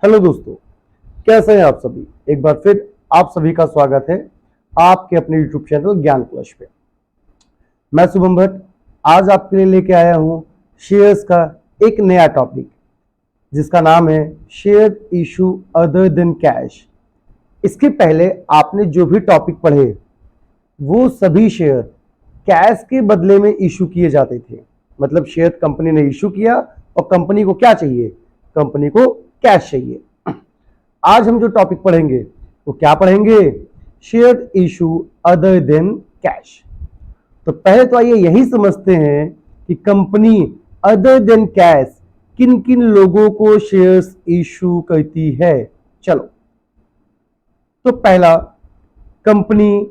Hello दोस्तों, कैसे हैं आप सभी। एक बार फिर आप सभी का स्वागत है आपके अपने यूट्यूब चैनल ज्ञान क्लश पे। मैं शुभम भट्ट आज आपके लिए लेके आया हूं शेयर्स का एक नया टॉपिक, जिसका नाम है share issue other than cash. इसके पहले आपने जो भी टॉपिक पढ़े वो सभी शेयर कैश के बदले में इशू किए जाते थे। मतलब शेयर कंपनी ने इशू किया और कंपनी को क्या चाहिए, कंपनी को कैश चाहिए। आज हम जो टॉपिक पढ़ेंगे वो क्या पढ़ेंगे, share issue other than cash. तो पहले तो आइए यही समझते हैं कि कंपनी अदर देन कैश किन किन लोगों को शेयर्स इशू करती है। चलो, तो पहला, कंपनी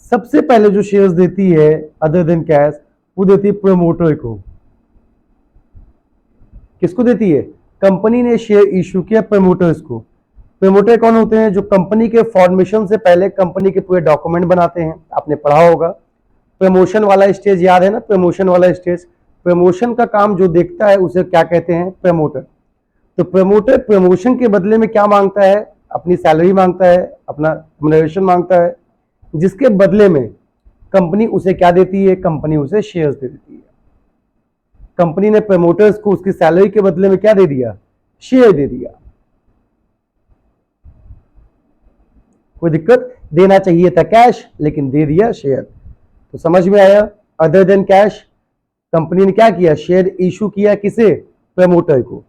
सबसे पहले जो शेयर्स देती है अदर देन कैश वो देती है प्रमोटर को। किसको देती है? कंपनी ने शेयर इशू किया प्रमोटर्स को। प्रमोटर कौन होते हैं? जो कंपनी के फॉर्मेशन से पहले कंपनी के पूरे डॉक्यूमेंट बनाते हैं। आपने पढ़ा होगा प्रमोशन वाला स्टेज, याद है ना? प्रमोशन वाला स्टेज, प्रमोशन का काम जो देखता है उसे क्या कहते हैं? प्रमोटर। तो प्रमोटर प्रमोशन के बदले में क्या मांगता है? अपनी सैलरी मांगता है, अपना रेम्युनरेशन मांगता है, जिसके बदले में कंपनी उसे क्या देती है? कंपनी उसे शेयर्स दे देती है। कंपनी ने प्रमोटर्स को उसकी सैलरी के बदले में क्या दे दिया? शेयर दे दिया। कोई दिक्कत? देना चाहिए था कैश, लेकिन दे दिया शेयर। तो समझ में आया? अदर देन कैश, कंपनी ने क्या किया? शेयर इशू किया। किसे? प्रमोटर को।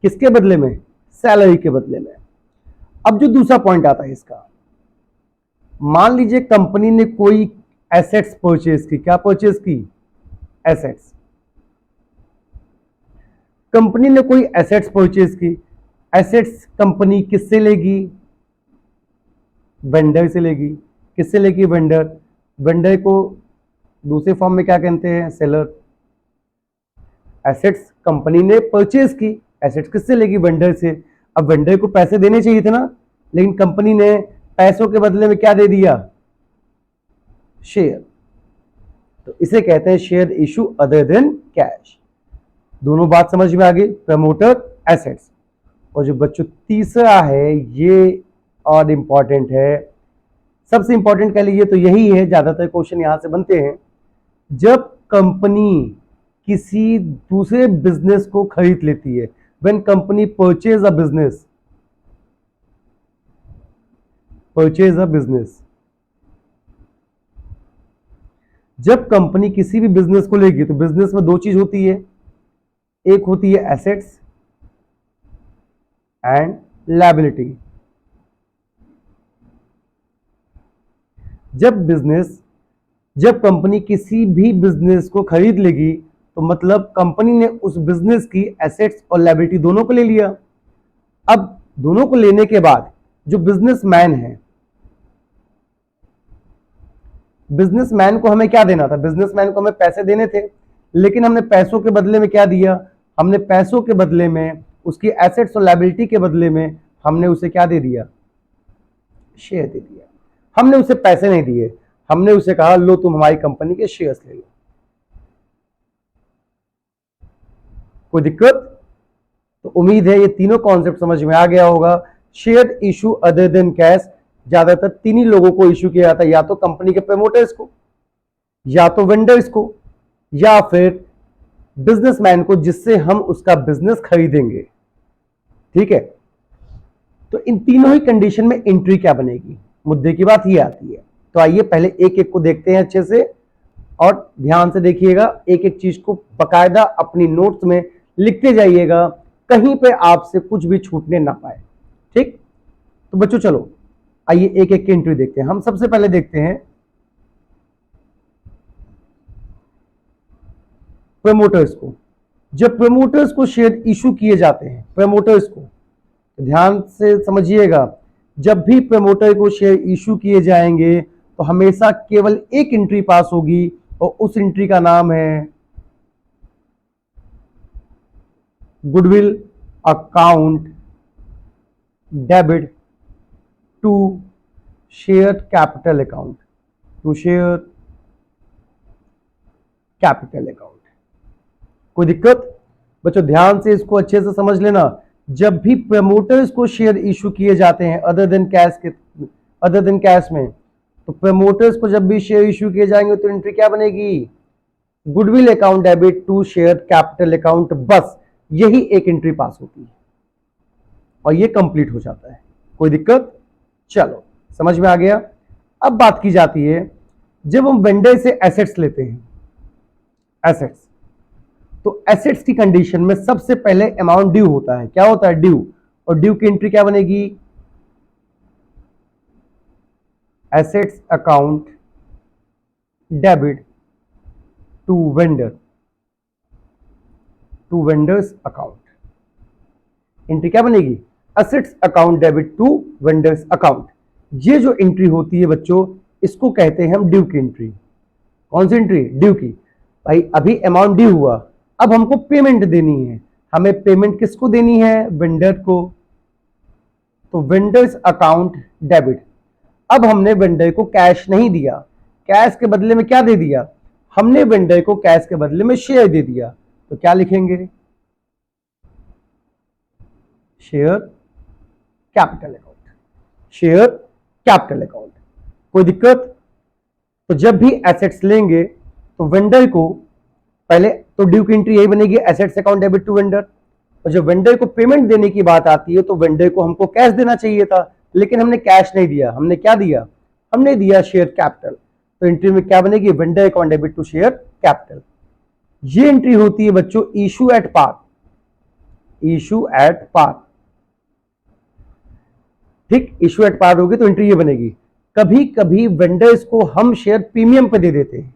किसके बदले में? सैलरी के बदले में। अब जो दूसरा पॉइंट आता है इसका, मान लीजिए कंपनी ने कोई एसेट्स परचेज की। क्या परचेज की? एसेट्स। कंपनी ने कोई एसेट्स परचेज की। एसेट्स कंपनी किससे लेगी? वेंडर से लेगी। किससे लेगी? वेंडर। वेंडर को दूसरे फॉर्म में क्या कहते हैं? सेलर। एसेट्स कंपनी ने परचेज की। एसेट्स किससे लेगी? वेंडर से। अब वेंडर को पैसे देने चाहिए थे ना, लेकिन कंपनी ने पैसों के बदले में क्या दे दिया? शेयर। तो इसे कहते हैं share issue other than cash. दोनों बात समझ में आ गई, प्रमोटर, एसेट्स। और जो बच्चों तीसरा है ये और इंपॉर्टेंट है, सबसे इंपॉर्टेंट कह लीजिए तो यही है, ज्यादातर क्वेश्चन यहां से बनते हैं। जब कंपनी किसी दूसरे बिजनेस को खरीद लेती है, when company purchase a business, purchase a business. जब कंपनी किसी भी बिजनेस को लेगी तो बिजनेस में दो चीज होती है, एक होती है एसेट्स एंड लायबिलिटी। जब कंपनी किसी भी बिजनेस को खरीद लेगी तो मतलब कंपनी ने उस बिजनेस की एसेट्स और लायबिलिटी दोनों को ले लिया। अब दोनों को लेने के बाद जो बिजनेसमैन है, बिजनेसमैन को हमें क्या देना था? बिजनेसमैन को हमें पैसे देने थे, लेकिन हमने पैसों के बदले में क्या दिया? हमने पैसों के बदले में, उसकी एसेट्स और लायबिलिटी के बदले में हमने उसे क्या दे दिया? शेयर दे दिया। हमने उसे पैसे नहीं दिए, हमने उसे कहा लो तुम हमारी कंपनी के शेयर्स ले लो। कोई दिक्कत? तो उम्मीद है ये तीनों कॉन्सेप्ट समझ में आ गया होगा। Share issue other than cash ज्यादातर तीन ही लोगों को इशू किया जाता है, या तो कंपनी के प्रमोटर्स को, या तो वेंडर्स को, या फिर बिजनेसमैन को जिससे हम उसका बिजनेस खरीदेंगे। ठीक है, तो इन तीनों ही कंडीशन में एंट्री क्या बनेगी, मुद्दे की बात ये आती है। तो आइए पहले एक एक को देखते हैं अच्छे से, और ध्यान से देखिएगा, एक एक चीज को बकायदा अपनी नोट्स में लिखते जाइएगा, कहीं पे आपसे कुछ भी छूटने ना पाए। ठीक? तो बच्चों चलो आइए एक एक की एंट्री देखते हैं। हम सबसे पहले देखते हैं प्रमोटर्स को। जब प्रमोटर्स को शेयर इशू किए जाते हैं, प्रमोटर्स को ध्यान से समझिएगा, जब भी प्रमोटर को शेयर इशू किए जाएंगे तो हमेशा केवल एक एंट्री पास होगी, और उस एंट्री का नाम है goodwill account debit to share capital account, to share capital account. कोई दिक्कत? बच्चों ध्यान से इसको अच्छे से समझ लेना, जब भी प्रमोटर्स को शेयर इशू किए जाते हैं अदर देन कैश में, तो प्रमोटर्स को जब भी शेयर इशू किए जाएंगे तो एंट्री क्या बनेगी? Goodwill account debit to share capital account. बस यही एक एंट्री पास होती है और ये कंप्लीट हो जाता है। कोई दिक्कत? चलो समझ में आ गया। अब बात की जाती है जब हम वेंडर से एसेट्स लेते हैं, एसेट्स, तो एसेट्स की कंडीशन में सबसे पहले अमाउंट ड्यू होता है। क्या होता है? ड्यू। और ड्यू की एंट्री क्या बनेगी? Assets account debit to vendor, to vendors account. Entry क्या बनेगी? Assets account debit to vendors account. ये जो एंट्री होती है बच्चों, इसको कहते हैं हम ड्यू की एंट्री। कौन सी एंट्री? ड्यू की। भाई अभी अमाउंट ड्यू हुआ, अब हमको पेमेंट देनी है। हमें पेमेंट किसको देनी है? वेंडर को। तो वेंडर्स अकाउंट डेबिट। अब हमने वेंडर को कैश नहीं दिया, कैश के बदले में क्या दे दिया? हमने वेंडर को कैश के बदले में शेयर दे दिया। तो क्या लिखेंगे? Share capital account, share capital account. कोई दिक्कत? तो जब भी एसेट्स लेंगे तो वेंडर को पहले तो ड्यू की एंट्री यही बनेगी, assets account debit to vendor. और जब वेंडर को पेमेंट देने की बात आती है तो वेंडर को हमको कैश देना चाहिए था, लेकिन हमने कैश नहीं दिया। हमने क्या दिया? हमने दिया शेयर कैपिटल। तो एंट्री में क्या बनेगी? Vendor account debit to share capital. ये एंट्री होती है बच्चों issue at par, issue at par. ठीक, इशू एट पार होगी तो एंट्री ये बनेगी। कभी कभी वेंडर्स को हम शेयर प्रीमियम पे दे देते हैं,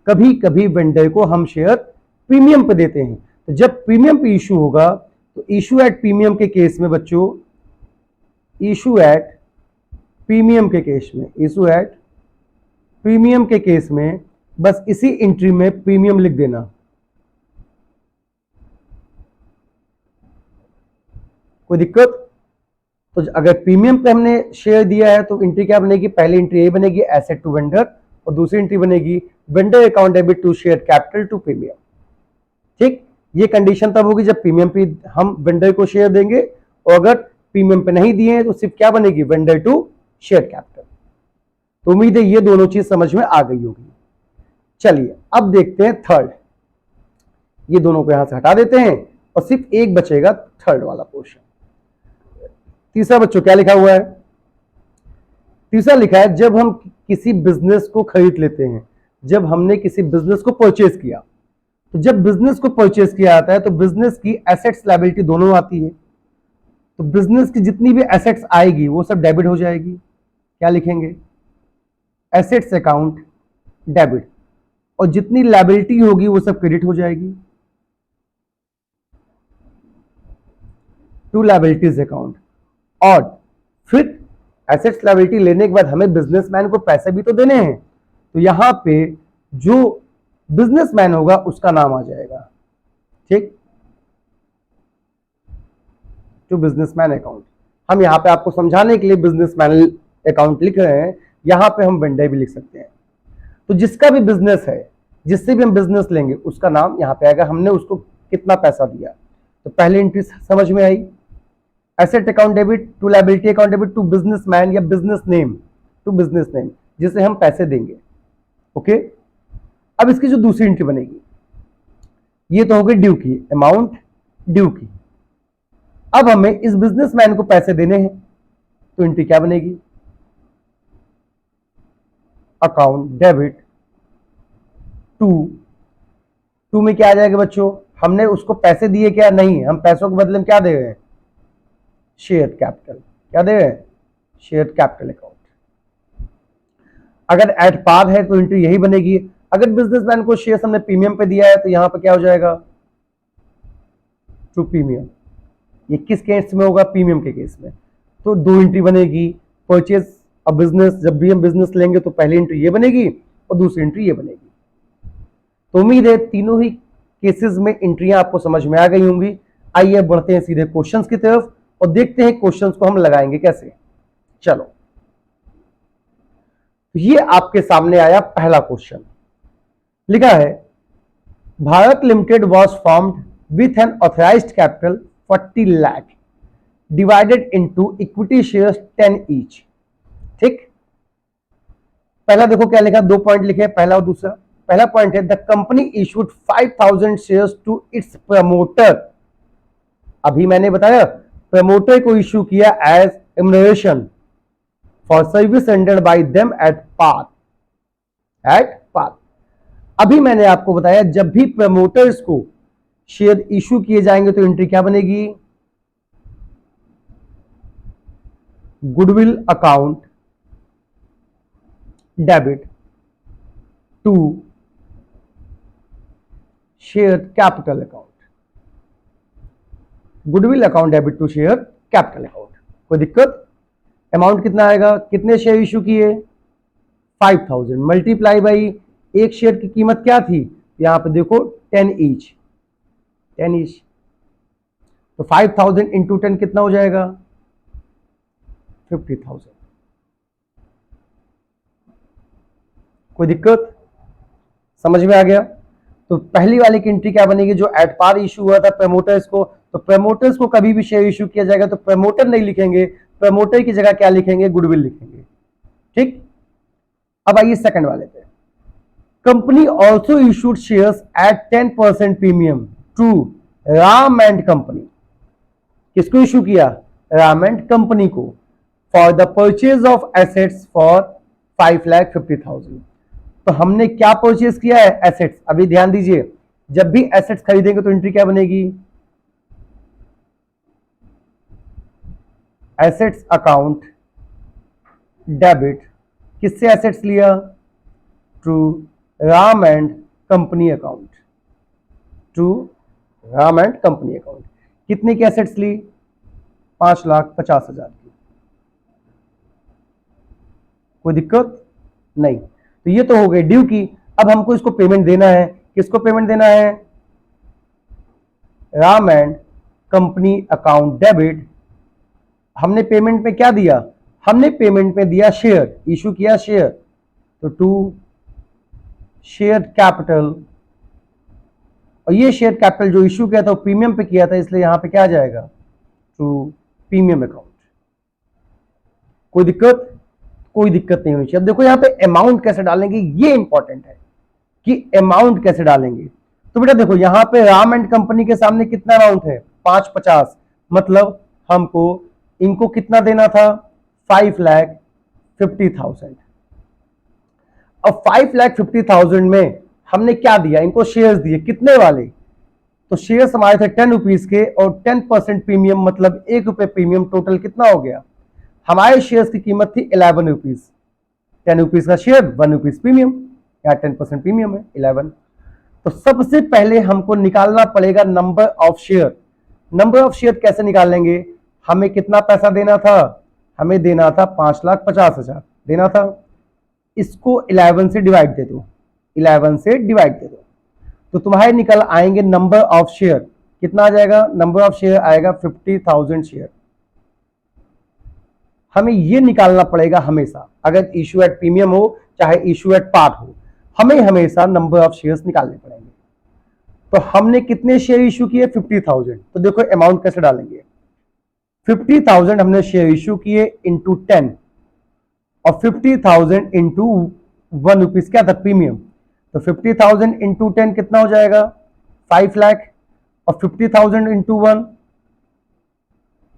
कभी कभी वेंडर को हम शेयर प्रीमियम पे देते हैं। तो जब प्रीमियम पे इशू होगा तो इशू एट प्रीमियम के केस में बच्चों, इशू एट प्रीमियम के केस में, इशू एट प्रीमियम के केस में बस इसी एंट्री में प्रीमियम लिख देना। कोई दिक्कत? तो अगर प्रीमियम पे हमने शेयर दिया है तो एंट्री क्या बनेगी? पहली एंट्री ये बनेगी एसेट टू वेंडर, और दूसरी एंट्री बनेगी vendor account debit to share capital to premium. ठीक, ये कंडीशन तब होगी जब प्रीमियम पे हम वेंडर को शेयर देंगे, और अगर प्रीमियम पे नहीं दिए हैं तो सिर्फ क्या बनेगी? Vendor to share capital. तो उम्मीद है ये दोनों चीज समझ में आ गई होगी। चलिए अब देखते हैं थर्ड। ये दोनों को यहां से हटा देते हैं और सिर्फ एक बचेगा थर्ड वाला पोर्शन। तीसरा बच्चों क्या लिखा हुआ है? तीसरा लिखा है जब हम किसी बिजनेस को खरीद लेते हैं, जब हमने किसी बिजनेस को परचेज किया, तो जब बिजनेस को परचेज किया जाता है तो बिजनेस की एसेट्स लायबिलिटी दोनों आती है। तो बिजनेस की जितनी भी एसेट्स आएगी वो सब डेबिट हो जाएगी। क्या लिखेंगे? Assets account debit. और जितनी लायबिलिटी होगी वो सब क्रेडिट हो जाएगी टू लायबिलिटीज अकाउंट। और फिर एसेट्स लायबिलिटी लेने के बाद हमें बिजनेसमैन को पैसे भी तो देने हैं, तो यहां पे जो बिजनेसमैन होगा उसका नाम आ जाएगा। ठीक, टू बिजनेसमैन अकाउंट। हम यहां पे आपको समझाने के लिए बिजनेसमैन अकाउंट लिख रहे हैं, यहां पे हम वेंडर भी लिख सकते हैं। तो जिसका भी बिजनेस है, जिससे भी हम बिजनेस लेंगे उसका नाम यहां पे आएगा, हमने उसको कितना पैसा दिया। तो पहली एंट्री समझ में आई, asset account debit to liability account debit to businessman या business name, to business name जिसे हम पैसे देंगे। ओके, अब इसकी जो दूसरी एंट्री बनेगी, ये तो हो गई ड्यू की, अमाउंट ड्यू की। अब हमें इस बिजनेसमैन को पैसे देने हैं, तो एंट्री क्या बनेगी? अकाउंट डेबिट टू में क्या आ जाएगा बच्चों? हमने उसको पैसे दिए क्या? नहीं, हम पैसों के बदले में क्या दे रहे हैं? Share capital. क्या दे रहे हैं? Share capital account. अगर एट पार है तो एंट्री यही बनेगी। अगर बिजनेसमैन को शेयर हमने प्रीमियम पे दिया है तो यहां पर क्या हो जाएगा? To premium. ये किस केस में होगा? प्रीमियम के केस में। तो दो एंट्री बनेगी, परचेज अ बिजनेस। जब भी हम बिजनेस लेंगे तो पहली एंट्री ये बनेगी और दूसरी एंट्री ये बनेगी। तो उम्मीद है तीनों ही केसेस में एंट्रियां आपको समझ में आ गई होंगी। आइए बढ़ते हैं सीधे क्वेश्चंस की तरफ और देखते हैं क्वेश्चंस को हम लगाएंगे कैसे। चलो, ये आपके सामने आया पहला क्वेश्चन। लिखा है Bharat limited was formed with an authorised capital 40 lakh divided into equity shares 10 each. ठीक, पहला देखो क्या लिखा, 2 पॉइंट लिखे, पहला और दूसरा। पहला पॉइंट है the company issued 5000 shares to its promoter. अभी मैंने बताया प्रमोटर को इशू किया as remuneration for service rendered by them at par. अभी मैंने आपको बताया जब भी प्रमोटर्स को शेयर इशू किए जाएंगे तो एंट्री क्या बनेगी, goodwill account debit to share capital account. Goodwill account debit to share capital account. कोई दिक्कत? अमाउंट कितना आएगा, कितने शेयर इशू किए, 5000 मल्टीप्लाई बाई एक शेयर की कीमत क्या थी, यहां पे देखो 10 ईच, 10 ईच। तो 5000 इंटू 10 कितना हो जाएगा, 50,000। कोई दिक्कत? समझ में आ गया? तो पहली वाली की एंट्री क्या बनेगी, जो एट पार इशू हुआ था प्रमोटर्स को, तो प्रमोटर्स को कभी भी शेयर इशू किया जाएगा तो प्रमोटर नहीं लिखेंगे, प्रमोटर की जगह क्या लिखेंगे, गुडविल लिखेंगे। ठीक, अब आइए सेकंड वाले पे। Company also issued shares at 10% premium to Ram and company. किसको इशू किया, राम एंड कंपनी को, for the purchase of assets for 5,50,000। तो हमने क्या परचेज किया है, एसेट्स। अभी ध्यान दीजिए, जब भी एसेट्स खरीदेंगे तो एंट्री क्या बनेगी, एसेट्स अकाउंट डेबिट, किससे एसेट्स लिया, to Ram and company account, to Ram and company account. कितने की एसेट्स ली, 5,50,000 की। कोई दिक्कत नहीं। तो ये तो हो गई ड्यू की। अब हमको इसको पेमेंट देना है, किसको पेमेंट देना है, Ram and company account debit. हमने पेमेंट में क्या दिया, हमने पेमेंट में दिया शेयर, इशू किया शेयर, तो टू शेयर कैपिटल। और ये शेयर कैपिटल जो इशू किया था वो प्रीमियम पे किया था, इसलिए यहां पे क्या आ जाएगा, टू प्रीमियम अकाउंट। कोई दिक्कत? कोई दिक्कत नहीं होनी चाहिए। अब देखो यहां पे अमाउंट कैसे डालेंगे, ये इंपॉर्टेंट है कि अमाउंट कैसे डालेंगे। तो बेटा देखो यहां पे राम एंड कंपनी के सामने कितना अमाउंट है, 550, मतलब हमको इनको कितना देना था, 5,50,000। अब 5,50,000 में हमने क्या दिया, इनको शेयर्स दिए, कितने वाले, तो शेयर्स हमारे थे 10 रुपीज के और 10% प्रीमियम मतलब 1 रुपए प्रीमियम, टोटल कितना हो गया, हमारे शेयर्स की कीमत थी 11 रुपीज। 10 रुपीज का शेयर, 1 रुपीज प्रीमियम, या 10% प्रीमियम है 11। तो सबसे पहले हमको निकालना पड़ेगा number of share. Number of share कैसे निकालेंगे, हमें कितना पैसा देना था, हमें देना था 5,50,000 देना था। इसको 11 से डिवाइड दे दो, 11 से डिवाइड दे दो, तो तुम्हारे निकल आएंगे नंबर ऑफ शेयर। कितना आ जाएगा, नंबर ऑफ शेयर आएगा 50,000 शेयर। हमें ये निकालना पड़ेगा हमेशा, अगर इशू एट प्रीमियम हो चाहे इशू एट पार हो, हमें हमेशा नंबर ऑफ शेयर्स निकालने पड़ेंगे। तो हमने कितने शेयर इशू किए, 50,000। तो देखो अमाउंट कैसे डालेंगे, 50,000 हमने शेयर इशू किए इंटू 10, और 50,000 इंटू 1 रुपीज क्या था, प्रीमियम। तो 50,000 इंटू 10 कितना हो जाएगा, 5 लाख, और 50,000 इंटू 1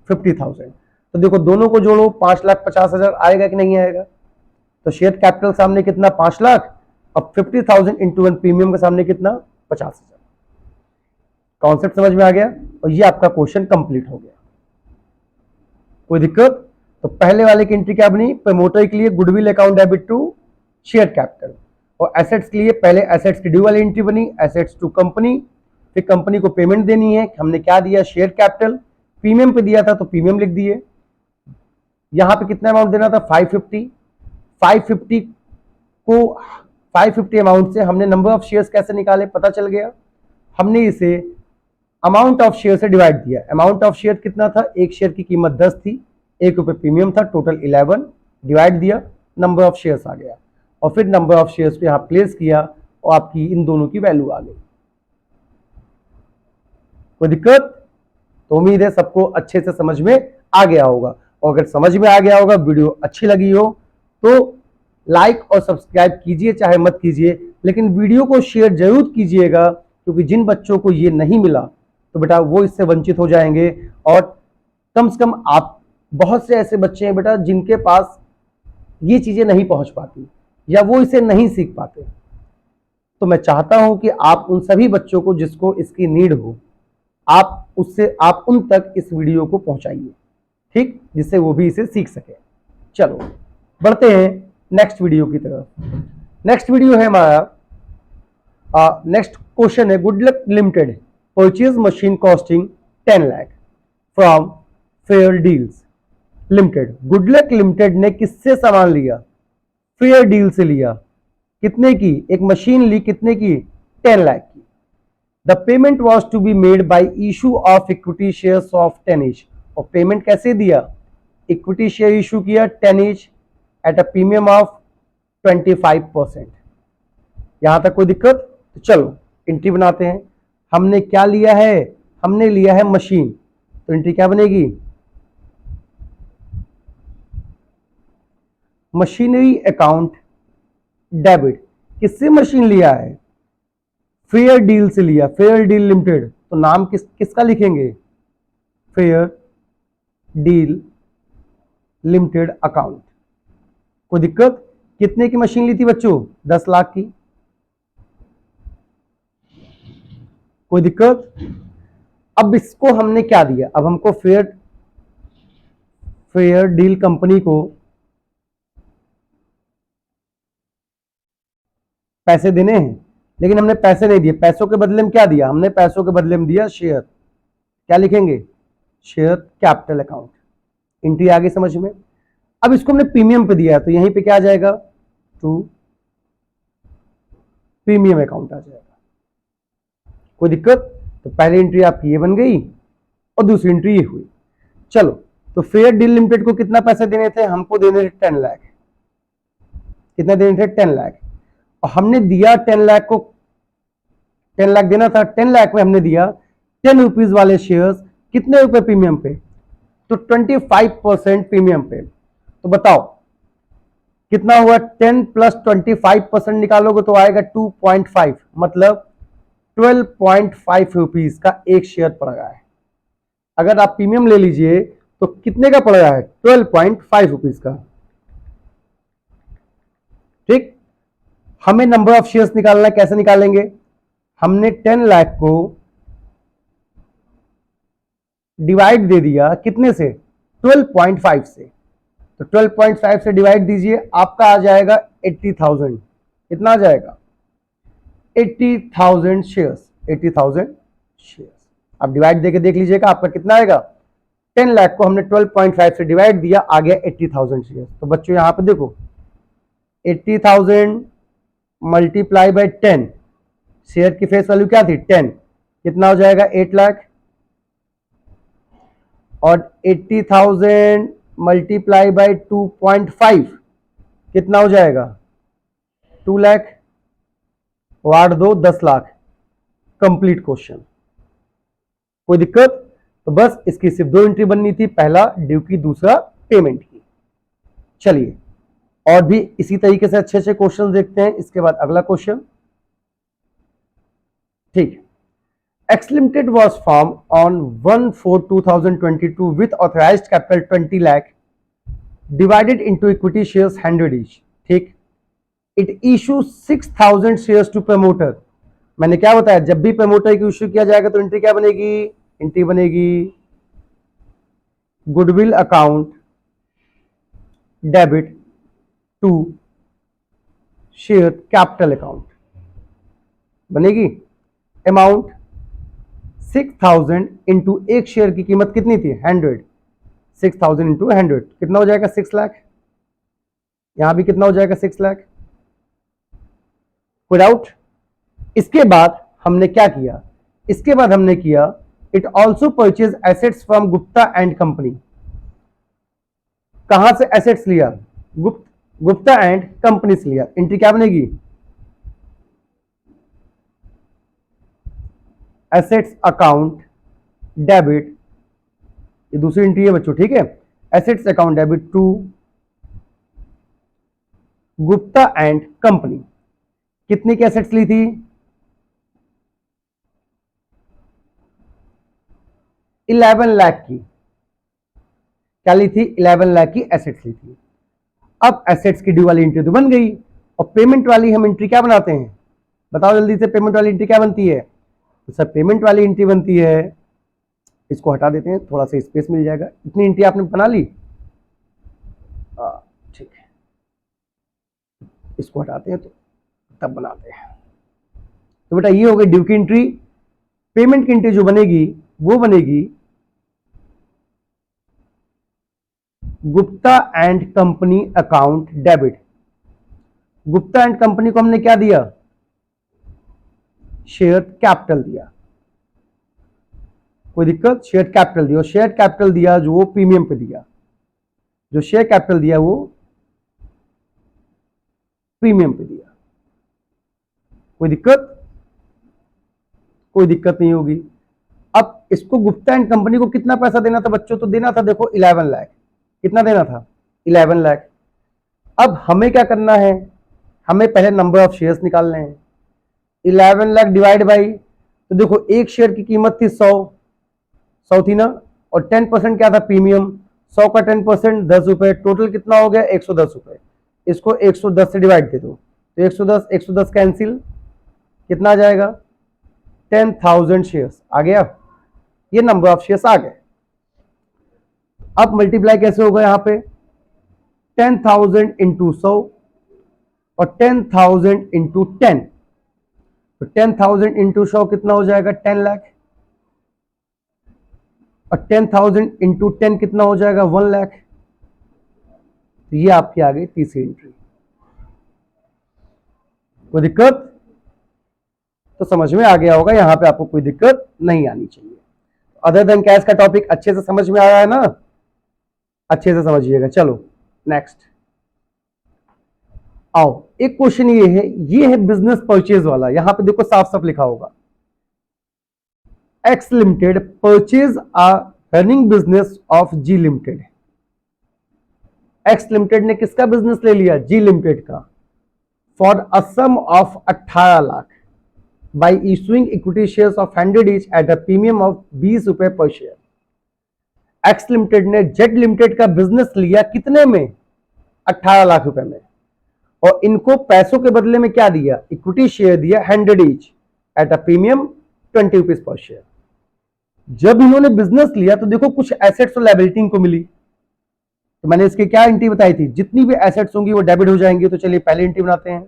50,000। तो देखो दोनों को जोड़ो, 5,50,000 आएगा कि नहीं आएगा। तो शेयर कैपिटल सामने कितना, 5 लाख, अब 50,000 इंटू 1 प्रीमियम के सामने कितना, 50,000। कॉन्सेप्ट समझ में आ गया, और ये आपका क्वेश्चन कंप्लीट हो गया। कोई दिक्कत? तो पहले वाले की एंट्री क्या बनी, प्रमोटर के लिए goodwill account debit to share capital, और एसेट्स के लिए पहले एसेट्स की ड्यू वाली एंट्री बनी, एसेट्स टू कंपनी, फिर कंपनी को पेमेंट देनी है, हमने क्या दिया, शेयर कैपिटल, प्रीमियम पे दिया था तो प्रीमियम लिख दिए। यहां पे कितना अमाउंट देना था, 550। 550 को 550 अमाउंट से हमने नंबर ऑफ शेयर्स कैसे निकाले, पता चल गया। हमने इसे अमाउंट ऑफ शेयर से डिवाइड दिया। अमाउंट ऑफ शेयर कितना था, एक शेयर की कीमत 10 थी, 1 रुपए प्रीमियम था, टोटल 11, डिवाइड दिया, नंबर ऑफ शेयर्स आ गया, और फिर नंबर ऑफ शेयर्स पे यहां प्लेस किया और आपकी इन दोनों की वैल्यू आ गई। कोई दिक्कत? तो उम्मीद है सबको अच्छे से समझ में आ गया होगा। और अगर समझ में आ गया होगा, वीडियो अच्छी लगी हो तो लाइक और सब्सक्राइब कीजिए, चाहे मत कीजिए, लेकिन वीडियो को शेयर जरूर कीजिएगा, क्योंकि जिन बच्चों को ये नहीं मिला तो बेटा वो इससे वंचित हो जाएंगे। और कम से कम आप, बहुत से ऐसे बच्चे हैं बेटा जिनके पास ये चीजें नहीं पहुंच पाती या वो इसे नहीं सीख पाते, तो मैं चाहता हूं कि आप उन सभी बच्चों को जिसको इसकी नीड हो, आप उन तक इस वीडियो को पहुंचाइए, ठीक, जिससे वो भी इसे सीख सके। चलो बढ़ते हैं नेक्स्ट वीडियो की तरफ। नेक्स्ट वीडियो है हमारा, नेक्स्ट क्वेश्चन है, good luck limited purchase machine costing 10 lakh from fair deals limited. Good luck limited ने किससे सामान लिया? फेयर डील से लिया। कितने की? एक मशीन ली, कितने की? 10 लाख की। The payment was to be made by issue of equity shares of 10 each. और पेमेंट कैसे दिया? इक्विटी शेयर इशू किया 10 each at a premium of 25%। यहां तक कोई दिक्कत? तो चलो एंट्री बनाते हैं। हमने क्या लिया है? हमने लिया है मशीन, तो एंट्री क्या बनेगी? Machinery account debit. किससे मशीन लिया है? फेयर डील से लिया, फेयर डील लिमिटेड। तो नाम किसका लिखेंगे? Fair deal limited account. कोई दिक्कत? कितने की मशीन ली थी बच्चों? 10 लाख की। कोई दिक्कत? अब इसको हमने क्या दिया? अब हमको फेयर डील कंपनी को पैसे देने हैं, लेकिन हमने पैसे नहीं दिए। पैसों के बदले में क्या दिया? हमने पैसों के बदले में दिया शेयर। क्या लिखेंगे? Share capital account. एंट्री आ गई समझ में? अब इसको हमने प्रीमियम पे दिया है, तो यहीं पे क्या आ जाएगा? टू प्रीमियम अकाउंट आ जाएगा। कोई दिक्कत? तो पहली एंट्री आपकी ये बन गई और दूसरी एंट्री ये हुई। चलो, तो फेयर डील लिमिटेड को कितना पैसे देने थे? हमको देने थे 10 लाख। कितना देने थे? 10 लाख। और हमने दिया 10 लाख को, 10 लाख देना था। 10 लाख में हमने दिया 10 रुपीज वाले शेयर्स। कितने रुपए प्रीमियम पे? तो 25% प्रीमियम पे। तो बताओ कितना हुआ? 10 प्लस 25% निकालोगे तो आएगा 2.5, मतलब 12.5 रुपीज का एक शेयर पड़ रहा है। अगर आप प्रीमियम ले लीजिए तो कितने का पड़ रहा है? 12.5 रुपीज का। ठीक, हमें नंबर ऑफ शेयर्स निकालना है। कैसे निकालेंगे? हमने 10 लाख को डिवाइड दे दिया कितने से? 12.5 से। तो 12.5 से डिवाइड दीजिए, आपका आ जाएगा 80,000। कितना आ जाएगा? 80,000 शेयर्स। 80,000 शेयर्स। अब डिवाइड देके देख लीजिएगा आपका कितना आएगा। 10 लाख को हमने 12.5 से डिवाइड दिया, आ गया 80,000 शेयर्स। तो बच्चों यहां पे देखो, 80,000 मल्टीप्लाई बाय 10, शेयर की फेस वैल्यू क्या थी? 10। कितना हो जाएगा? 8 लाख। और 80,000 मल्टीप्लाई बाय 2.5 कितना हो जाएगा? 2 लाख। वार्ड दो 10 लाख। Complete question. कोई दिक्कत? तो बस इसकी सिर्फ दो एंट्री बननी थी, पहला ड्यू की, दूसरा पेमेंट की। चलिए और भी इसी तरीके से अच्छे अच्छे क्वेश्चन देखते हैं। इसके बाद अगला क्वेश्चन। ठीक, X Limited was formed on 1/4/2022 with authorized capital 20 lakh divided into equity shares 100 each. ठीक, it issues 6,000 shares to promoter. मैंने क्या बताया? जब भी प्रमोटर को इश्यू किया जाएगा तो एंट्री क्या बनेगी? एंट्री बनेगी goodwill account debit to share capital account बनेगी। अमाउंट 6,000 इंटू एक शेयर की कीमत कितनी थी? 100। 6,000 इंटू 100 कितना हो जाएगा? 6 लाख। यहां भी कितना हो जाएगा? 6 लाख। कोई डाउट? इसके बाद हमने क्या किया? इसके बाद हमने किया it also purchase assets from Gupta and company. कहां से एसेट्स लिया? गुप्ता एंड कंपनी से लिया। एंट्री क्या बनेगी? एसेट्स अकाउंट डेबिट ये दूसरी एंट्री है बच्चों, ठीक है। Assets account debit to Gupta and company. कितने की एसेट्स ली थी? 11 लाख की। क्या ली थी? 11 लाख की एसेट्स ली थी। अब एसेट्स की ड्यू वाली एंट्री तो बन गई, और पेमेंट वाली हम एंट्री क्या बनाते हैं? बताओ जल्दी से, पेमेंट वाली एंट्री क्या बनती है? तो सर पेमेंट वाली एंट्री बनती है, इसको हटा देते हैं, थोड़ा सा स्पेस मिल जाएगा। इतनी एंट्री आपने बना ली, ठीक है, इसको हटाते हैं तो तब बनाते हैं। तो बेटा ये हो गई ड्यू की एंट्री। पेमेंट की एंट्री जो बनेगी वो बनेगी Gupta and company account debit. Gupta and company को हमने क्या दिया? शेयर कैपिटल दिया। कोई दिक्कत? शेयर कैपिटल दिया, और शेयर कैपिटल दिया जो वो प्रीमियम पे दिया, जो शेयर कैपिटल दिया वो प्रीमियम पे दिया। कोई दिक्कत? कोई दिक्कत नहीं होगी। अब इसको गुप्ता एंड कंपनी को कितना पैसा देना था बच्चों? तो देना था देखो 11 लाख। कितना देना था? 11 लाख। अब हमें क्या करना है? हमें पहले नंबर ऑफ शेयर्स निकालने हैं। 11 लाख डिवाइड बाई, तो देखो एक शेयर की कीमत थी 100 थी ना, और 10% क्या था? प्रीमियम। 100 का 10% 10 रुपए, टोटल कितना हो गया? 110 रुपए। इसको 110 से डिवाइड दे दो, तो 110 कैंसिल, कितना आ जाएगा? 10,000 शेयर्स आ गया। ये नंबर ऑफ शेयर्स आ गए। अब मल्टीप्लाई कैसे होगा? यहां पे 10,000 इंटू 100 और 10,000 इंटू 10, तो 10,000 इंटू 100 कितना हो जाएगा? 10 लाख, और 10,000 इंटू 10 कितना हो जाएगा? 1 लाख। तो ये आपकी आ गई तीसरी एंट्री। कोई दिक्कत? तो समझ में आ गया होगा, यहां पे आपको कोई दिक्कत नहीं आनी चाहिए। अदर देन कैश का टॉपिक अच्छे से समझ में आया है ना? अच्छे से समझिएगा। चलो नेक्स्ट आओ, एक क्वेश्चन ये है बिजनेस परचेज वाला। यहां पे देखो साफ साफ लिखा होगा, X limited purchase a running business of G limited. X limited ने किसका बिजनेस ले लिया? जी लिमिटेड का, for a sum of 18 lakh by issuing equity shares of 100 each at a premium of 20 रुपए पर शेयर। एक्स लिमिटेड ने Z limited का business लिया कितने में? 18 लाख रुपए में, और इनको पैसों के बदले में क्या दिया? इक्विटी शेयर दिया 100 each at a premium 20 rupees per share. जब इन्होंने बिजनेस लिया तो देखो कुछ एसेट्स और लायबिलिटी इनको मिली, तो मैंने इसकी क्या एंट्री बताई थी? जितनी भी एसेट्स होंगी वो डेबिट हो जाएंगी। तो चलिए पहले एंट्री बनाते हैं,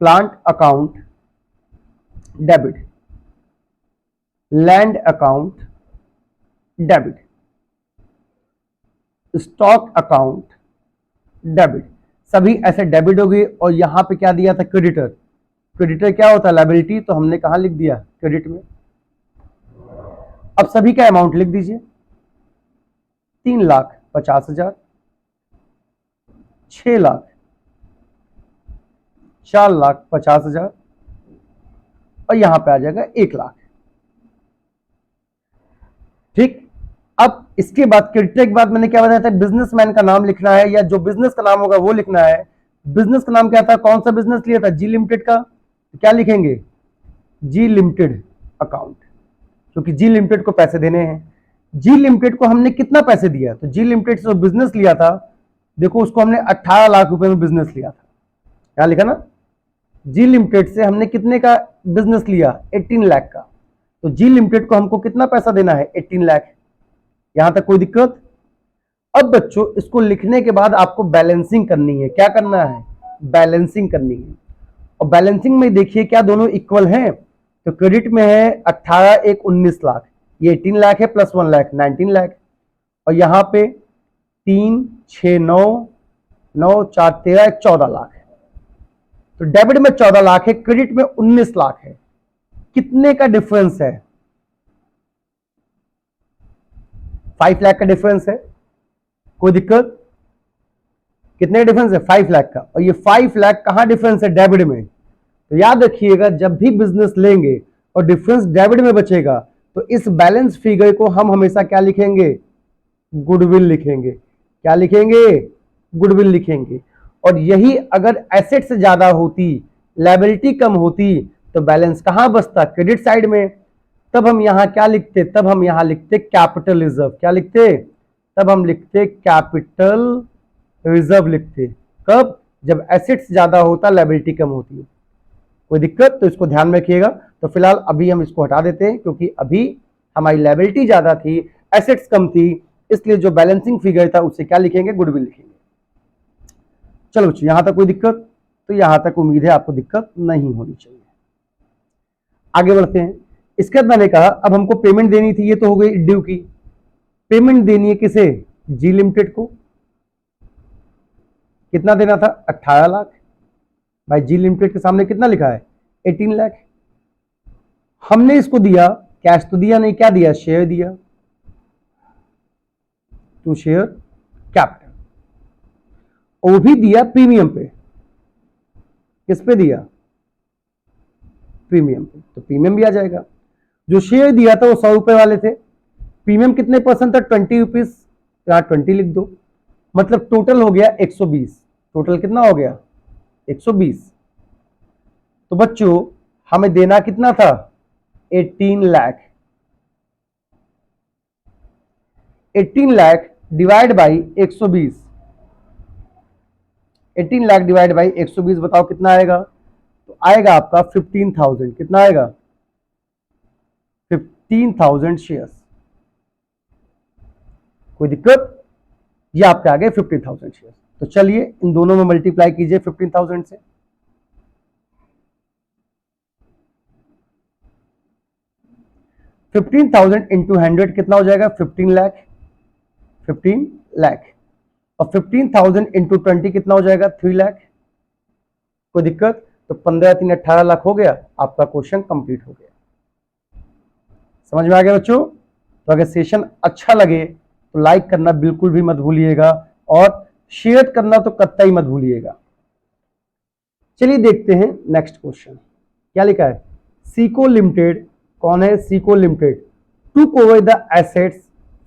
plant account debit, land account debit, stock account debit. सभी एसेट डेबिट हो गए, और यहां पे क्या दिया था? क्रेडिटर। क्रेडिटर क्या होता है? लायबिलिटी, तो हमने कहां लिख दिया? क्रेडिट में। अब सभी का अमाउंट लिख दीजिए, 3,50,000, 6,00,000, 4,50,000, और यहां पे आ जाएगा 1,00,000। ठीक। अब इसके बाद क्रेडिटर के बाद मैंने क्या बताया था? बिजनेसमैन का नाम लिखना है, या जो बिजनेस का नाम होगा वो लिखना है। बिजनेस का नाम क्या था? कौन सा बिजनेस लिया था? जी लिमिटेड का। तो क्या लिखेंगे? जी लिमिटेड अकाउंट, क्योंकि जी लिमिटेड को पैसे देने हैं। जी लिमिटेड को हमने कितना पैसे दिया? तो जी लिमिटेड से जो बिजनेस लिया था, देखो उसको हमने 18 लाख रुपए में बिजनेस लिया था। क्या लिखा ना? जी लिमिटेड से हमने कितने का बिजनेस लिया? 18 लाख का। तो जी लिमिटेड को हमको कितना पैसा देना है? 18 लाख। यहां तक कोई दिक्कत? अब बच्चों इसको लिखने के बाद आपको बैलेंसिंग करनी है। क्या करना है? बैलेंसिंग करनी है। और बैलेंसिंग में देखिए क्या दोनों इक्वल हैं? तो क्रेडिट में है 18 एक 19 लाख, ये 18 लाख है, प्लस 1 लाख 19 लाख, और यहां पे 3 6 9 9 4 13 एक 14 लाख है। तो डेबिट में 14 लाख है, क्रेडिट में 19 लाख है। कितने का डिफरेंस है? 5 लाख का डिफरेंस है। कोई दिक्कत? कितने का डिफरेंस है? 5 लाख का। और ये 5 लाख कहां डिफरेंस है? डेबिट में। तो याद रखिएगा जब भी बिजनेस लेंगे और डिफरेंस डेबिट में बचेगा, तो इस बैलेंस फिगर को हम हमेशा क्या लिखेंगे? गुडविल लिखेंगे। क्या लिखेंगे? गुडविल लिखेंगे। और यही अगर एसेट से ज्यादा होती, लायबिलिटी कम होती, तो बैलेंस कहां बचता? क्रेडिट साइड में। तब हम यहां क्या लिखते? तब हम यहां लिखते कैपिटल रिजर्व। क्या लिखते? तब हम लिखते कैपिटल रिजर्व लिखते। कब? जब एसेट्स ज्यादा होता, लायबिलिटी कम होती है। कोई दिक्कत? तो इसको ध्यान में रखिएगा। तो फिलहाल अभी हम इसको हटा देते हैं, क्योंकि अभी हमारी लायबिलिटी ज्यादा थी, एसेट्स कम थी, इसलिए जो बैलेंसिंग फिगर था उसे क्या लिखेंगे? गुडविल लिखेंगे। चलो बच्चों, यहां तक कोई दिक्कत? तो यहां तक उम्मीद है आपको दिक्कत नहीं होनी चाहिए। आगे बढ़ते हैं। इसके बाद मैंने कहा अब हमको पेमेंट देनी थी, ये तो हो गई ड्यू की। पेमेंट देनी है किसे? जी लिमिटेड को। कितना देना था? 18 लाख। भाई जी लिमिटेड के सामने कितना लिखा है? 18 लाख। हमने इसको दिया कैश तो दिया नहीं, क्या दिया? शेयर दिया, टू शेयर कैपिटल। वो भी दिया प्रीमियम पे। किस पे दिया? प्रीमियम पे। तो प्रीमियम भी आ जाएगा। जो शेयर दिया था वो 100 रुपए वाले थे। प्रीमियम कितने परसेंट था? 20 रुपीज। यहां 20 लिख दो। मतलब टोटल हो गया 120। टोटल कितना हो गया? 120। तो बच्चों हमें देना कितना था? 18 lakh. 18 lakh divide by 120। 18 lakh divide by 120 बताओ कितना आएगा? तो आएगा आपका 15,000। कितना आएगा? 15,000 शेयर्स। कोई दिक्कत? ये आपके आ गए 15,000 शेयर्स। तो चलिए इन दोनों में मल्टीप्लाई कीजिए 15,000 से। 15,000 इंटू 100 कितना हो जाएगा? 15 लाख। 15 लाख। और 15,000 इंटू 20 कितना हो जाएगा? 3 लाख। कोई दिक्कत? तो 15 3 18 लाख हो गया। आपका क्वेश्चन कंप्लीट हो गया। समझ में आ गया बच्चों? तो अगर सेशन अच्छा लगे तो लाइक करना बिल्कुल भी मत भूलिएगा, और शेयर करना तो कतई मत भूलिएगा। चलिए देखते हैं नेक्स्ट क्वेश्चन। क्या लिखा है? Sico limited. कौन है Sico limited? To over the assets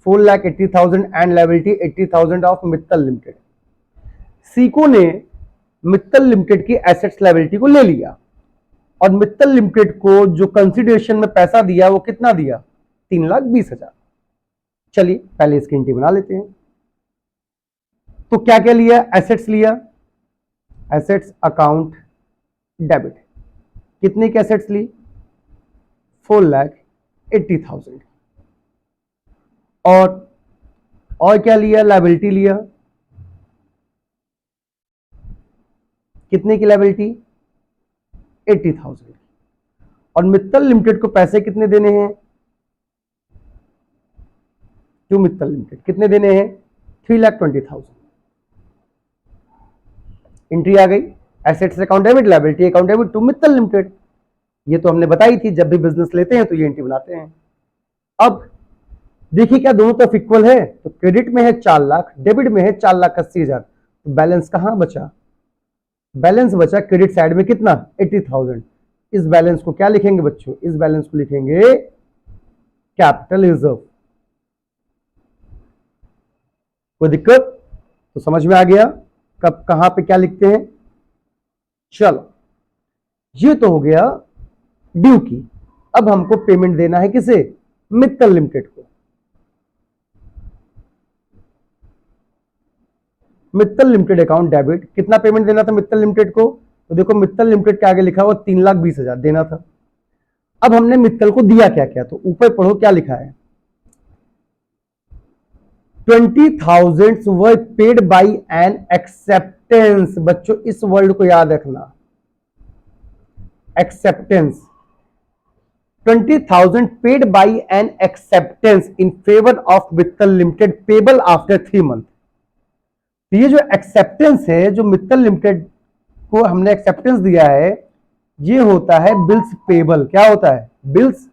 4,80,000 and liability 80,000 of Mittal limited. Sico ने मित्तल लिमिटेड की एसेट्स लायबिलिटी को ले लिया, और मित्तल लिमिटेड को जो कंसिडरेशन में पैसा दिया वो कितना दिया? 3,20,000। चलिए पहले इसकी एंट्री बना लेते हैं। तो क्या क्या लिया? एसेट्स लिया, एसेट्स अकाउंट डेबिट। कितने की एसेट्स ली? 4,80,000। और क्या लिया? लायबिलिटी लिया। कितने की लायबिलिटी? 80,000। और मित्तल लिमिटेड को पैसे कितने देने हैं? टू मित्तल लिमिटेड कितने देने हैं? 3,20,000। एंट्री आ गई। Assets account debit, liability account debit to Mittal limited. ये तो हमने बताई थी, जब भी बिजनेस लेते हैं तो ये एंट्री बनाते हैं। अब देखिए क्या दोनों तरफ इक्वल है? तो क्रेडिट में है 4 लाख, डेबिट में है 4,80,000। तो बैलेंस कहां बचा? बैलेंस बचा क्रेडिट साइड में कितना? 80,000। इस बैलेंस को क्या लिखेंगे बच्चों? इस बैलेंस को लिखेंगे कैपिटल रिजर्व। कोई दिक्कत? तो समझ में आ गया कब कहां पे क्या लिखते हैं। चलो ये तो हो गया ड्यू की। अब हमको पेमेंट देना है किसे? मित्तल लिमिटेड को। Mittal limited account debit. कितना पेमेंट देना था मित्तल लिमिटेड को? तो देखो मित्तल लिमिटेड के आगे लिखा हुआ 3,20,000 देना था। अब हमने मित्तल को दिया क्या क्या? तो ऊपर पढ़ो क्या लिखा है। 20,000 वर पेड बाई एन एक्सेप्टेंस। बच्चों इस वर्ड को याद रखना, acceptance. 20,000 paid by N acceptance in favour of Mittal limited payable after 3 month. तो ये जो एक्सेप्टेंस है, जो मित्तल लिमिटेड को हमने एक्सेप्टेंस दिया है, ये होता है बिल्स पेबल। क्या होता है? Bills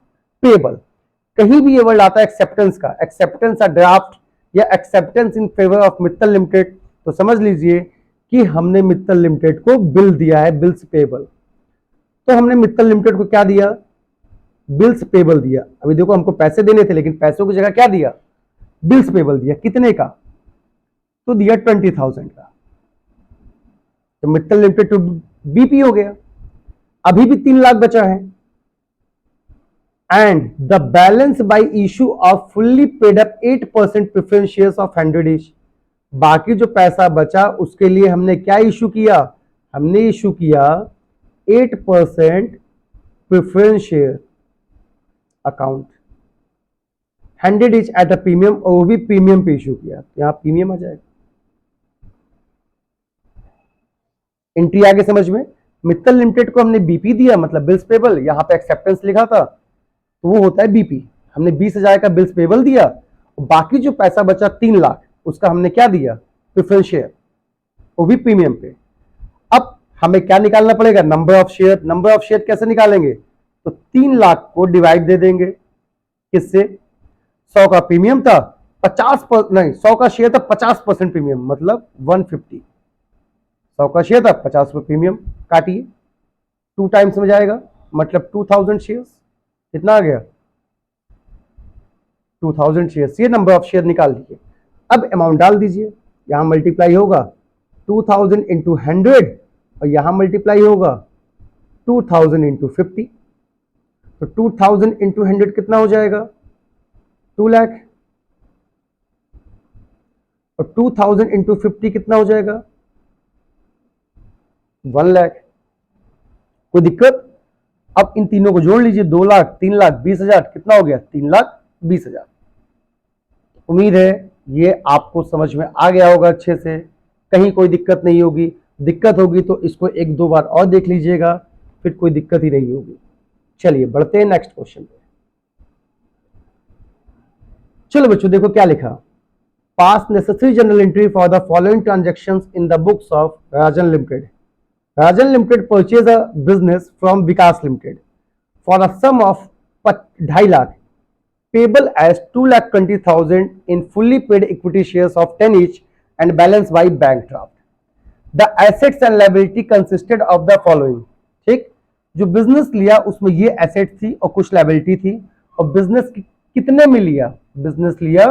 payable. कहीं भी ये वर्ड आता है एक्सेप्टेंस का, एक्सेप्टेंस अ ड्राफ्ट या acceptance in favour of Mittal limited, तो समझ लीजिए कि हमने मित्तल लिमिटेड को बिल दिया है, बिल्स पेबल। तो हमने मित्तल लिमिटेड को क्या दिया? बिल्स पेबल दिया। अभी देखो हमको पैसे देने थे लेकिन पैसों की जगह क्या दिया, बिल्स पेबल दिया। कितने का, तो दिया 20,000 का। तो मित्तल लिमिटेड टू बीपी हो गया। अभी भी 3 लाख बचा है। And the balance bye issue off fully paid up 8% preference shares of 100 each. बाकी जो पैसा बचा उसके लिए हमने क्या इशू किया, हमने इशू किया 8% preference share account 100 each at a premium, और वो भी प्रीमियम पे इशू किया। यहां प्रीमियम आ जाएगा। एंट्री आगे समझ में। मित्तल लिमिटेड को हमने बीपी दिया, मतलब बिल्स पेबल, यहां पे एक्सेप्टेंस लिखा था तो वो होता है बीपी। हमने 20,000 का बिल्स पेबल दिया, और बाकी जो पैसा बचा 3 लाख, उसका हमने क्या दिया, प्रेफरेंस शेयर, वो भी प्रीमियम पे। अब हमें क्या निकालना पड़ेगा, number of share. Number of share कैसे निकालेंगे, तो 3 लाख को डिवाइड दे देंगे किससे, 100 का प्रीमियम था, 100 का शेयर था, 50% प्रीमियम, मतलब 150। 100 का शेयर था, 50 पे प्रीमियम, काटिए 2 टाइम्स में जाएगा, मतलब 2000 शेयर्स। कितना आ गया, 2000 शेयर्स। ये नंबर ऑफ शेयर निकाल लीजिए। अब अमाउंट डाल दीजिए, यहां मल्टीप्लाई होगा 2000 इंटू 100, और यहां मल्टीप्लाई होगा 2000 इंटू 50। तो 2000 इंटू 100 कितना हो जाएगा, 2 लाख, और 2000 इंटू 50 कितना हो जाएगा, 1 लाख। कोई दिक्कत। अब इन तीनों को जोड़ लीजिए, 2 लाख, 3 लाख, 20,000, कितना हो गया, 3,20,000। उम्मीद है ये आपको समझ में आ गया होगा अच्छे से, कहीं कोई दिक्कत नहीं होगी। दिक्कत होगी तो इसको 1-2 बार और देख लीजिएगा, फिर कोई दिक्कत ही नहीं होगी। चलिए बढ़ते हैं नेक्स्ट क्वेश्चन पे। चलो बच्चों देखो क्या लिखा, पास necessary general entry for the following transactions in the books of Rajan limited. Rajan Limited purchased a business from Vikas Limited for a sum of 2.5 lakh, payable as 2,20,000 in fully paid equity shares of 10 each and balanced by bank draft. The assets and liability consisted of the following. ठीक, जो business लिया उसमें ये asset थी और कुछ liability थी। और बिजनेस कितने में लिया, बिजनेस लिया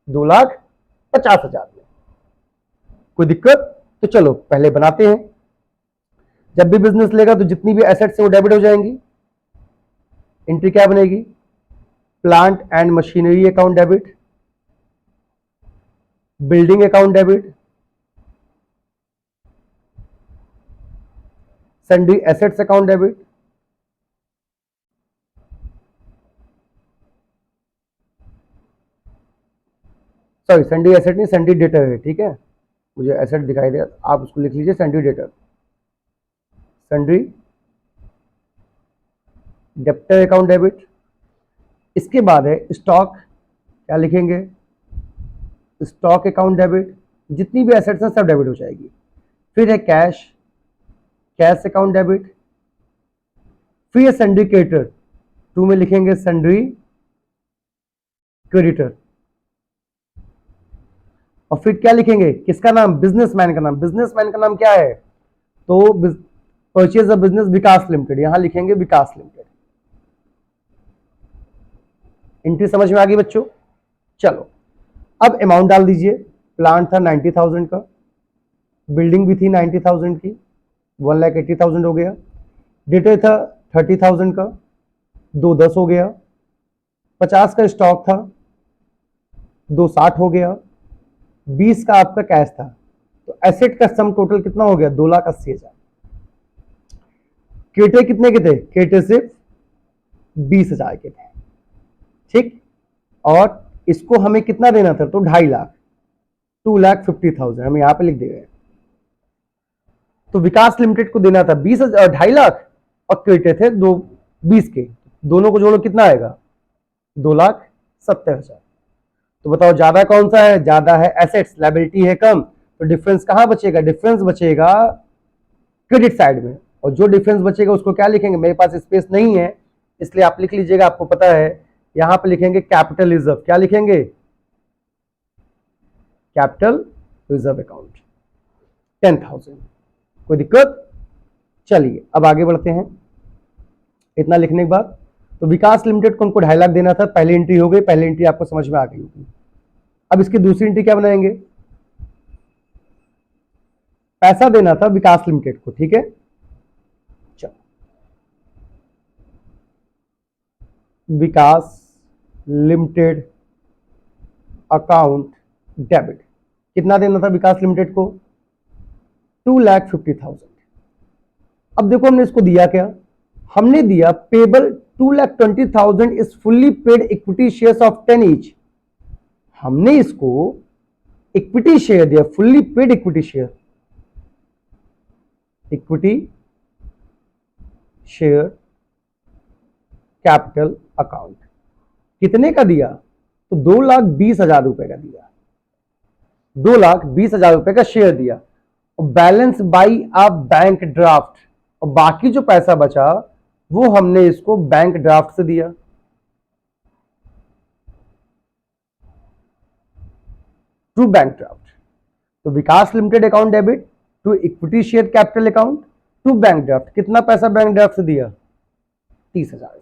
2,50,000 में। कोई दिक्कत, तो चलो पहले बनाते हैं। जब भी बिजनेस लेगा तो जितनी भी एसेट्स है वो डेबिट हो जाएंगी। एंट्री क्या बनेगी, plant and machinery account debit, building account debit, sundry assets account debit, sorry sundry asset नहीं, सन्ड्री डेटर है, ठीक है, मुझे एसेट दिखाई दे, आप उसको लिख लीजिए sundry debtor, sundry debtor account debit. इसके बाद है स्टॉक, क्या लिखेंगे, स्टॉक अकाउंट डेबिट, जितनी भी एसेट्स हैं सब डेबिट हो जाएगी। फिर है कैश, कैश अकाउंट डेबिट। फिर है सन्ड्री क्रेडिटर, 2 में लिखेंगे सन्ड्री क्रेडिटर। और फिर क्या लिखेंगे, किसका नाम, बिजनेसमैन का नाम। बिजनेसमैन का नाम क्या है, तो purchase a business Vikas limited, यहां लिखेंगे विकास लिमिटेड। एंट्री समझ में आ गई बच्चों। चलो अब अमाउंट डाल दीजिए। प्लांट था 90,000 का, बिल्डिंग भी थी 90,000 की, 1,80,000 हो गया। डेटर था 30,000 का, 2,10 हो गया। 50 का स्टॉक था, 2,60 हो गया। 20 का आपका कैश था। तो एसेट का सम टोटल कितना हो गया, 2,80,000। क्रेडिटर कितने के थे, क्रेडिटर सिर्फ 20,000 के थे, ठीक। और इसको हमें कितना देना था, तो 2.5 लाख, 2,50,000 हम यहां पे लिख दे रहे हैं। तो विकास लिमिटेड को देना था 2.5 लाख, और क्रेडिटर थे 20 के, दोनों को जोड़ो कितना आएगा, 2,70,000। तो बताओ ज्यादा कौन सा है, ज्यादा है एसेट्स, लायबिलिटी है कम, तो डिफरेंस कहां बचेगा, डिफरेंस बचेगा क्रेडिट साइड में। और जो डिफरेंस बचेगा उसको क्या लिखेंगे, मेरे पास स्पेस नहीं है इसलिए आप लिख लीजिएगा, आपको पता है, यहां पे लिखेंगे कैपिटल रिजर्व। क्या लिखेंगे, कैपिटल रिजर्व अकाउंट 10,000। कोई दिक्कत। चलिए अब आगे बढ़ते हैं। इतना लिखने के बाद तो विकास लिमिटेड को हमको 2.5 लाख देना था, पहली एंट्री हो गई, पहली एंट्री आपको समझ में आ गई होगी। अब इसकी दूसरी एंट्री क्या बनाएंगे, पैसा देना था विकास लिमिटेड को, ठीक है। चलो, विकास लिमिटेड अकाउंट डेबिट, कितना देना था विकास लिमिटेड को, 2,50,000। अब देखो हमने इसको दिया क्या, हमने दिया payable 2,20,000 is fully paid equity shares of 10 each. हमने इसको इक्विटी शेयर दिया, fully paid equity share, equity share capital account कितने का दिया, तो 2,20,000 रुपए का दिया, 2,20,000 रुपए का शेयर दिया। और balance by a bank draft, और बाकी जो पैसा बचा वो हमने इसको बैंक ड्राफ्ट से दिया। टू बैंक ड्राफ्ट, तो Vikas limited account debit to equity share capital account to bank draft, कितना पैसा बैंक ड्राफ्ट से दिया, 30,000 से।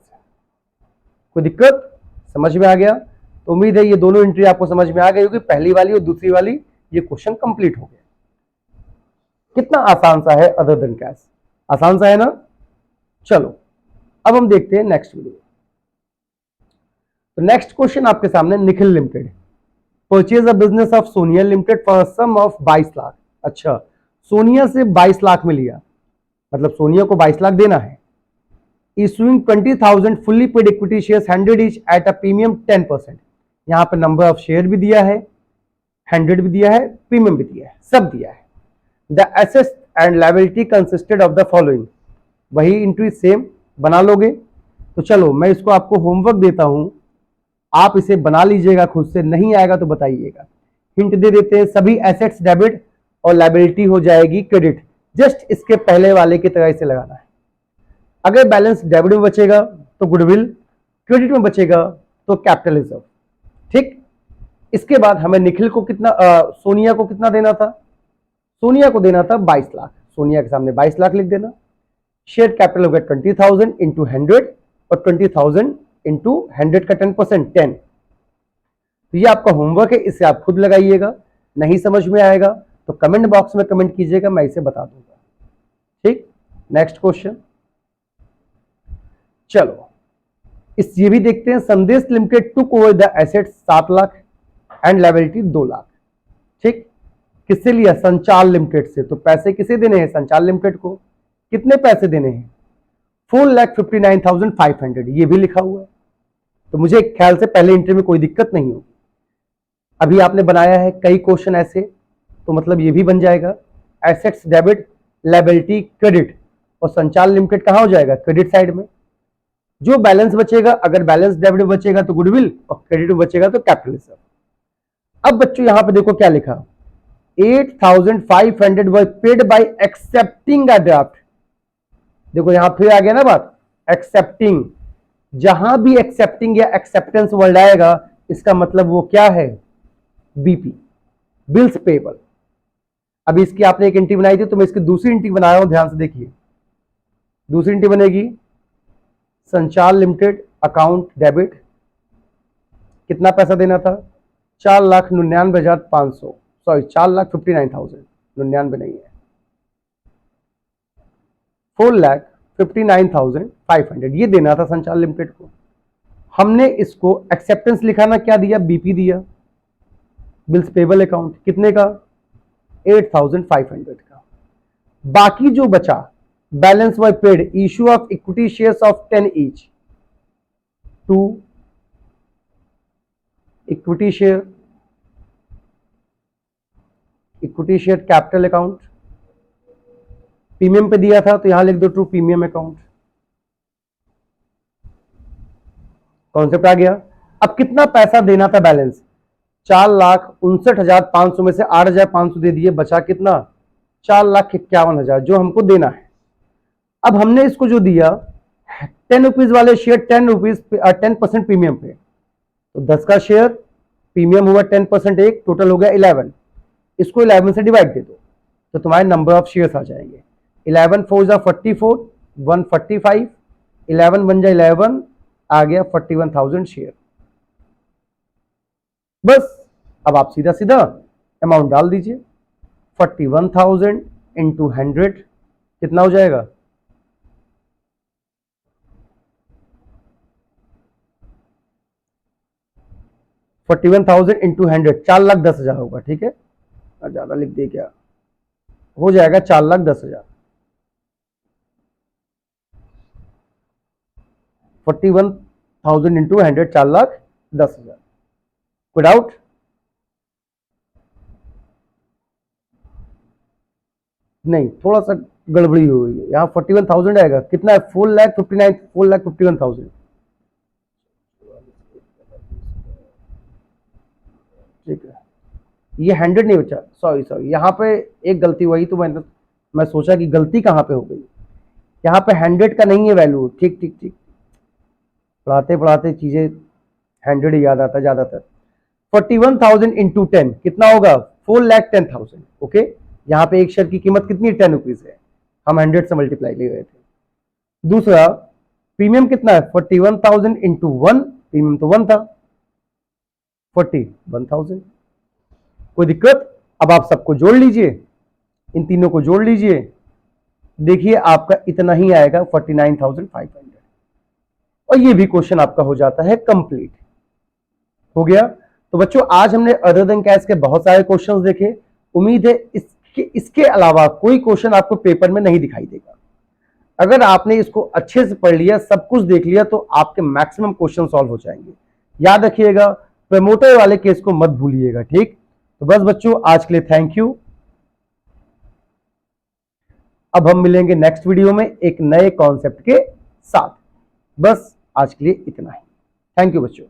कोई दिक्कत, समझ में आ गया। तो उम्मीद है ये दोनों एंट्री आपको समझ में आ गई होगी, पहली वाली और दूसरी वाली। ये क्वेश्चन कंप्लीट हो गया। कितना आसान सा है, अदर देन कैश, आसान सा है ना। चलो अब हम देखते हैं नेक्स्ट वीडियो। तो नेक्स्ट क्वेश्चन आपके सामने, Nikhil limited purchase a business of Sonia limited for sum of 22 lakh. अच्छा, सोनिया से 22 लाख में लिया, मतलब सोनिया को 22 लाख देना है। Issuing 20,000 fully paid equity shares 100 each at a premium 10%। यहां पे नंबर ऑफ शेयर भी दिया है, 100 भी दिया है, प्रीमियम भी दिया है, सब दिया है। The assets and liability consisted of the following, वही एंट्री सेम बना लोगे। तो चलो मैं इसको आपको होमवर्क देता हूं, आप इसे बना लीजिएगा खुद से, नहीं आएगा तो बताइएगा। हिंट दे देते हैं, सभी एसेट्स डेबिट और लायबिलिटी हो जाएगी क्रेडिट, जस्ट इसके पहले वाले की तरह इसे लगाना है। अगर बैलेंस डेबिट में बचेगा तो गुडविल, क्रेडिट में बचेगा तो कैपिटल रिजर्व, ठीक। इसके बाद हमें निखिल को कितना, सोनिया को कितना देना था, सोनिया को देना था 22 लाख, सोनिया के सामने 22 लाख लिख देना। शेयर कैपिटल हो गया 20,000 इंटू 100 और 20,000 इंटू 100 का 10%, 10। तो ये आपका होमवर्क है, इसे आप खुद लगाइएगा। नहीं समझ में आएगा तो कमेंट बॉक्स में कमेंट कीजिएगा, मैं इसे बता दूंगा, ठीक। नेक्स्ट क्वेश्चन, चलो इस ये भी देखते हैं। संदेश limited took over the assets 7 lakh and liability 2 lakh, ठीक। किससे लिया, संचाल लिमिटेड से। तो पैसे किसे देने हैं, संचाल लिमिटेड को। कितने पैसे देने हैं, 4,59,500, ये भी लिखा हुआ है। तो मुझे ख्याल से पहले एंट्री में कोई दिक्कत नहीं होगी। अभी आपने बनाया है कई क्वेश्चन ऐसे, तो मतलब ये भी बन जाएगा। एसेट्स डेबिट, लायबिलिटी क्रेडिट, और संचाल लिमिटेड कहां हो जाएगा, क्रेडिट साइड में। जो बैलेंस बचेगा, अगर बैलेंस डेबिट बचेगा तो गुडविल, और क्रेडिट में बचेगा तो कैपिटल रिजर्व। अब बच्चों यहां पे देखो क्या लिखा, 8,500 वर paid by accepting a draft. देखो यहां फिर आ गया ना बात, एक्सेप्टिंग। जहां भी एक्सेप्टिंग या एक्सेप्टेंस वर्ड आएगा, इसका मतलब वो क्या है, बीपी, बिल्स पेबल। अभी इसकी आपने एक एंट्री बनाई थी, तो मैं इसकी दूसरी एंट्री बना रहा हूं, ध्यान से देखिए। दूसरी एंट्री बनेगी, संचाल लिमिटेड अकाउंट डेबिट, कितना पैसा देना था, 4,99,500, सॉरी 4,59,000, 99 नहीं है, 4,59,500 ये देना था संचाल लिमिटेड को। हमने इसको एक्सेप्टेंस लिखा ना, क्या दिया, बीपी दिया, बिल्स पेबल अकाउंट, कितने का, 8,500 का। बाकी जो बचा, balance by paid, issue of equity shares of 10 each to equity share, equity share capital account, premium पे दिया था तो यहां लिख दो टू प्रीमियम अकाउंट। कॉन्सेप्ट आ गया। अब कितना पैसा देना था बैलेंस, 4,59,500 में से 8,500 दे दिए, बचा कितना, 4,51,000 जो हमको देना है। अब हमने इसको जो दिया 10 रुपीज वाले शेयर 10% प्रीमियम पे, तो 10 का शेयर, प्रीमियम हुआ 10%, एक टोटल हो गया 11। इसको 11 से डिवाइड दे दो तो तुम्हारे नंबर ऑफ शेयर्स आ जाएंगे। 11 4 जा 44, 145, 11 बन जाए 11, आ गया 41,000 शेयर। बस अब आप सीधा सीधा अमाउंट डाल दीजिए, 41,000 इंटू 100 कितना हो जाएगा? 41,000 इंटू 100 4,10,000 होगा, ठीक है, ज्यादा लिख दिए क्या, हो जाएगा 4,10,000। 41,000 इंटू 100 4,10,000। कोई डाउट? नहीं, थोड़ा सा गड़बड़ी हो गई है, यहाँ 41,000 आएगा, कितना है? 4,59,4,51,000, ठीक है। ये 100 नहीं बचा, सॉरी सॉरी, यहाँ पे एक गलती हुई, तो मैं सोचा कि गलती कहाँ पे हो गई, यहाँ पे 100 का नहीं है वैल्यू, ठीक ठीक ठीक, पढ़ाते पढ़ाते चीजें 100 ही याद आता है ज्यादातर। 41,000 इंटू 10 कितना होगा? 4,10,000, ओके। यहाँ पे एक शेयर की कीमत कितनी है? 10 रुपीज है, हम 100 से मल्टीप्लाई ले गए थे। दूसरा, प्रीमियम कितना है? 41,000 इंटू 1, प्रीमियम तो 1 था, 41,000। कोई दिक्कत? अब आप सबको जोड़ लीजिए, इन तीनों को जोड़ लीजिए, देखिए आपका इतना ही आएगा 49,500, और ये भी क्वेश्चन आपका हो जाता है कंप्लीट। हो गया। तो बच्चों आज हमने अदर देन कैश के बहुत सारे क्वेश्चंस देखे, उम्मीद है इसके अलावा कोई क्वेश्चन आपको पेपर में नहीं दिखाई देगा। अगर आपने इसको अच्छे से पढ़ लिया, सब कुछ देख लिया, तो आपके मैक्सिमम क्वेश्चन सॉल्व हो जाएंगे। याद रखिएगा, प्रमोटर वाले केस को मत भूलिएगा, ठीक। तो बस बच्चों आज के लिए थैंक यू। अब हम मिलेंगे नेक्स्ट वीडियो में एक नए कॉन्सेप्ट के साथ। बस आज के लिए इतना ही। थैंक यू बच्चों।